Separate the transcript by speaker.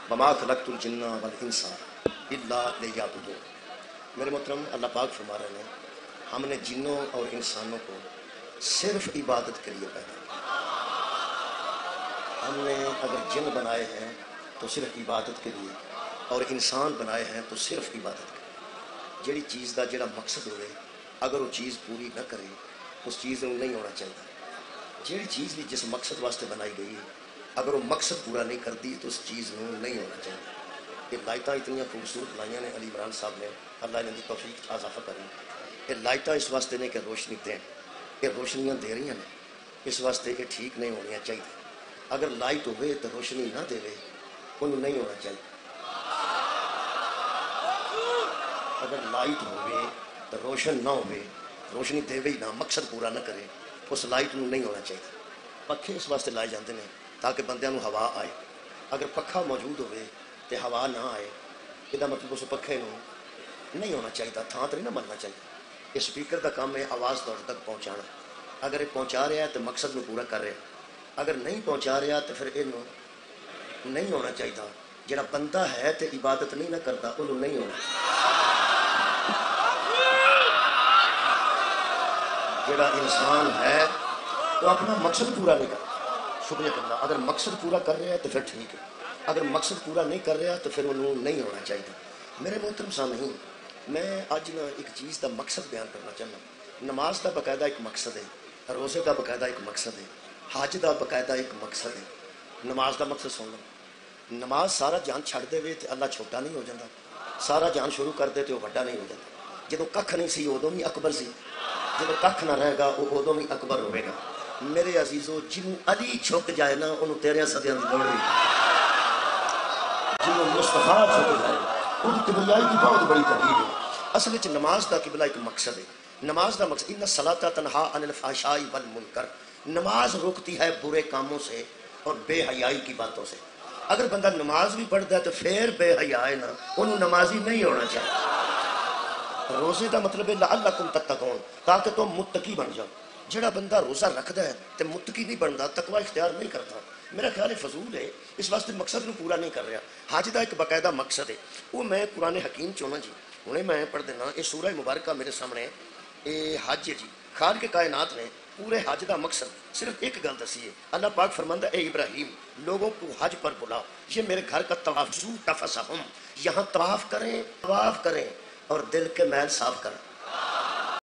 Speaker 1: وما خلقت الجن والانس الا لیعبدون۔ میرے محترم، اللہ پاک فرما رہے ہیں ہم نے جنوں اور انسانوں کو صرف عبادت کے لیے پیدا کیا۔ ہم نے اگر جن بنائے ہیں تو صرف عبادت کے لیے، اور انسان بنائے ہیں تو صرف عبادت کے لیے۔ جڑی چیز دا جڑا مقصد ہوئے اگر وہ چیز پوری نہ کرے اس چیز میں نہیں ہونا چاہیے۔ جڑی چیز بھی جس مقصد واسطے بنائی گئی اگر وہ مقصد پورا نہیں کرتی تو اس چیز میں نہیں ہونا چاہیے۔ یہ لائٹاں اتنی خوبصورت لائیاں نے علی عمران صاحب نے، اللہ نے توفیق اضافہ کری۔ یہ لائٹاں اس واسطے نے کہ روشنی دیں، یہ روشنیاں دے رہی ہیں اس واسطے یہ ٹھیک نہیں ہونی چاہیے۔ اگر لائٹ ہوئے تو روشنی نہ دے انہوں نہیں ہونا چاہیے۔ اگر لائٹ ہوئے تو روشن نہ ہوئے، روشنی دے ہی نہ، مقصد پورا نہ کرے، اس لائٹ نو نہیں ہونا چاہیے۔ پکھے اس واسطے لائے جاتے ہیں تاکہ بندیاں نو ہوا آئے۔ اگر پکھا موجود ہوئے تو ہوا نہ آئے، یہ مطلب اس پکھے نو نہیں ہونا چاہیے، تھان تو نہیں نہ مرنا چاہیے۔ یہ سپیکر کا کام ہے آواز دور تک پہنچانا۔ اگر یہ پہنچا رہا ہے تو مقصد نو پورا کر رہا ہے، اگر نہیں پہنچا رہا تو پھر یہ نہیں ہونا چاہیے۔ جڑا بندہ ہے تو عبادت نہیں نہ کرتا انہوں نہیں ہونا چاہیے۔ جڑا انسان ہے وہ اپنا مقصد پورا نہیں کرتا، شکریہ کرنا۔ اگر مقصد پورا کر رہا ہے تو پھر ٹھیک ہے، اگر مقصد پورا نہیں کر رہا تو پھر انہوں نہیں ہونا چاہیے۔ میرے محترم سامعین، میں اج ایک چیز کا مقصد بیان کرنا چاہنا۔ نماز کا باقاعدہ ایک مقصد ہے، روزے کا باقاعدہ ایک مقصد ہے، حج کا باقاعدہ ایک مقصد ہے۔ نماز کا مقصد سن لو، نماز سارا جان چھڑ دے تو اللہ چھوٹا نہیں ہو جاتا، سارا جان شروع کر دے تو وہ بڑا نہیں ہو جاتا۔ جدوں ککھ نہیں سی ادوں بھی اکبر سی، جدوں ککھ نہ رہے گا وہ ادوں بھی اکبر ہوئے گا۔ میرے عزیزو، جنوں علی چھک جائے نا انہوں 13 صدیاں کی لوڑ نہیں، جنوں مصطفیٰ چھک جائے ان کی کبریائی کی بہت بڑی تقریر ہے۔ اصل وچ نماز دا قبلہ ایک مقصد ہے۔ نماز دا مقصد ان الصلاۃ تنہا عن الفحشاء والمنکر، نماز روکتی ہے برے کاموں سے اور بے حیائی کی باتوں سے۔ اگر بندہ نماز بھی پڑھتا ہے تو پھر بے حیا ہے نا، انہوں نمازی نہیں ہونا چاہیے۔ روزے دا مطلب ہے لعلکم تتقون، تاکہ تم متقی بن جاؤ۔ جڑا بندہ روزہ رکھتا ہے تو متقی نہیں بنتا، تقوی اختیار نہیں کرتا، میرا خیال ہے فضول ہے، اس واسطے مقصد نو پورا نہیں کر رہا۔ حج دا ایک باقاعدہ مقصد ہے، وہ میں قرآن حکیم چونا جی، انہیں میں پڑھ دینا۔ یہ سورہ مبارکہ میرے سامنے، یہ حج ہے جی۔ خالق کائنات نے پورے حج دا مقصد صرف ایک گل دسی ہے۔ اللہ پاک فرماندا اے ابراہیم، لوگوں کو حج پر بلا، یہ میرے گھر کا طواف، یہاں طواف کریں اور دل کے میل صاف کریں۔